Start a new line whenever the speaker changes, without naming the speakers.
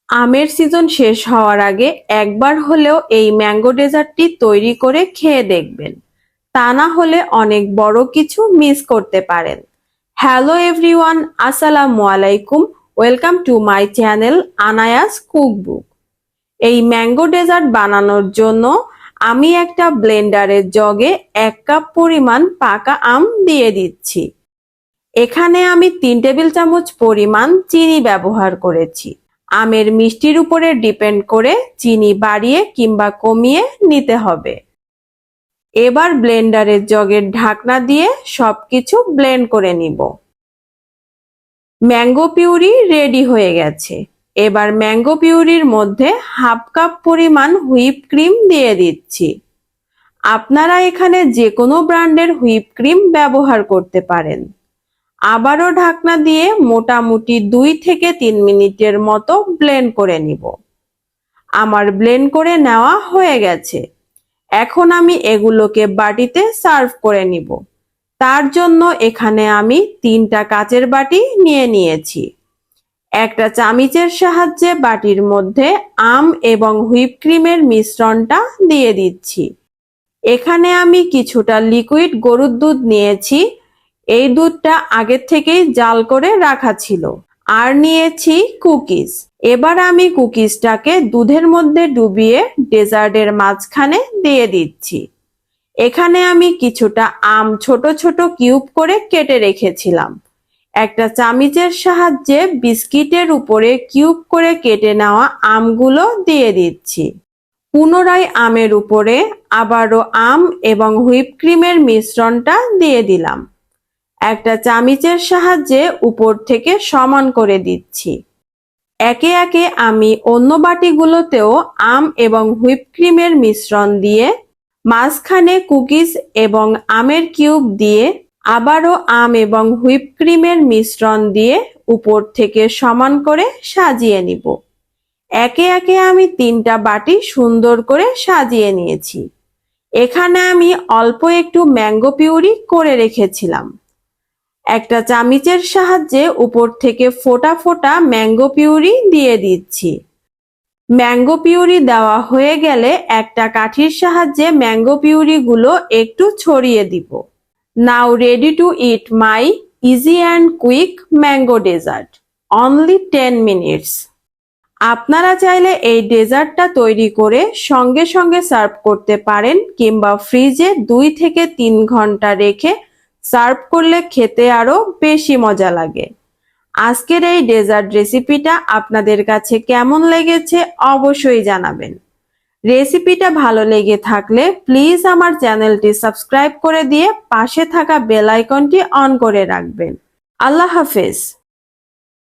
আমের সিজন শেষ হওয়ার আগে একবার হলেও এই ম্যাঙ্গো ডেজার্টটি তৈরি করে খেয়ে দেখবেন, তা না হলে অনেক বড় কিছু মিস করতে পারেন। হ্যালো এভরিওয়ান, আসসালামু আলাইকুম। Welcome to my channel Anayas Cookbook. এই ম্যাঙ্গো ডেজার্ট বানানোর জন্য আমি একটা ব্লেন্ডারের জগে 1 কাপ পরিমাণ পাকা আম দিয়ে দিচ্ছি। এখানে আমি 3 টেবিল চামচ পরিমাণ চিনি ব্যবহার করেছি। আমের মিষ্টির উপরে ডিপেন্ড করে চিনি বাড়িয়ে কিংবা কমিয়ে নিতে হবে। এবার ব্লেন্ডারের জগের ঢাকনা দিয়ে সবকিছু ব্লেন্ড করে নিব। ম্যাঙ্গো পিউরি রেডি হয়ে গেছে। এবার ম্যাঙ্গো পিউরির মধ্যে 1/2 কাপ পরিমাণ হুইপ ক্রিম দিয়ে দিচ্ছি। আপনারা এখানে যে কোনো ব্র্যান্ডের হুইপ ক্রিম ব্যবহার করতে পারেন। আবারও ঢাকনা দিয়ে মোটামুটি 2 থেকে 3 মিনিটের মতো ব্লেন্ড করে নিব। আমার ব্লেন্ড করে নেওয়া হয়ে গেছে। এখন আমি এগুলোকে বাটিতে সার্ভ করে নিব। তার জন্য এখানে আমি 3টা কাচের বাটি নিয়ে নিয়েছি। একটা চামিচের সাহায্যে বাটির মধ্যে আম এবং হুইপ ক্রিমের মিশ্রণটা দিয়ে দিচ্ছি। এখানে আমি কিছুটা লিকুইড গরুর দুধ নিয়েছি। এই দুধটা আগের থেকেই জাল করে রাখা ছিল। আর নিয়েছি কুকিজ। এবার আমি কুকিজটাকে দুধের মধ্যে ডুবিয়ে ডেজার্টের মাঝখানে দিয়ে দিচ্ছি। এখানে আমি কিছুটা আম ছোট ছোট কিউব করে কেটে রেখেছিলাম। একটা চামিচের সাহায্যে বিস্কিটের উপরে কিউব করে কেটে নেওয়া আমগুলো দিয়ে দিচ্ছি। পুনরায় আমের উপরে আবারও আম এবং হুইপ ক্রিমের মিশ্রণটা দিয়ে দিলাম। একটা চামিচের সাহায্যে উপর থেকে সমান করে দিচ্ছি। একে একে আমি অন্য বাটিগুলোতেও আম এবং হুইপ ক্রিমের মিশ্রণ দিয়ে মাঝখানে কুকিজ এবং আমের কিউব দিয়ে আবারও আম এবং হুইপ ক্রিমের মিশ্রণ দিয়ে উপর থেকে সমান করে সাজিয়ে নিব। একে একে আমি 3টা বাটি সুন্দর করে সাজিয়ে নিয়েছি। এখানে আমি অল্প একটু ম্যাঙ্গো পিউরি করে রেখেছিলাম। একটা চামিচের সাহায্যে উপর থেকে ফোঁটা ফোঁটা ম্যাঙ্গো পিউরি দিয়ে দিচ্ছি। ম্যাঙ্গো পিউরি দেওয়া হয়ে গেলে একটা কাঠির সাহায্যে ম্যাঙ্গো পিউরিগুলো একটু ছড়িয়ে দিব। Now ready to eat my easy and quick mango dessert. Only 10 minutes. আপনারা চাইলে এই ডেজার্টটা তৈরি করে সঙ্গে সঙ্গে সার্ভ করতে পারেন কিংবা ফ্রিজে 2 থেকে 3 ঘন্টা রেখে সার্ভ করলে খেতে আরো বেশি মজা লাগে। আজকের এই ডেজার্ট রেসিপিটা আপনাদের কাছে কেমন লেগেছে অবশ্যই জানাবেন। রেসিপিটা ভালো লেগে থাকলে প্লিজ আমার চ্যানেলটি সাবস্ক্রাইব করে দিয়ে পাশে থাকা বেল আইকনটি অন করে রাখবেন। আল্লাহ হাফেজ।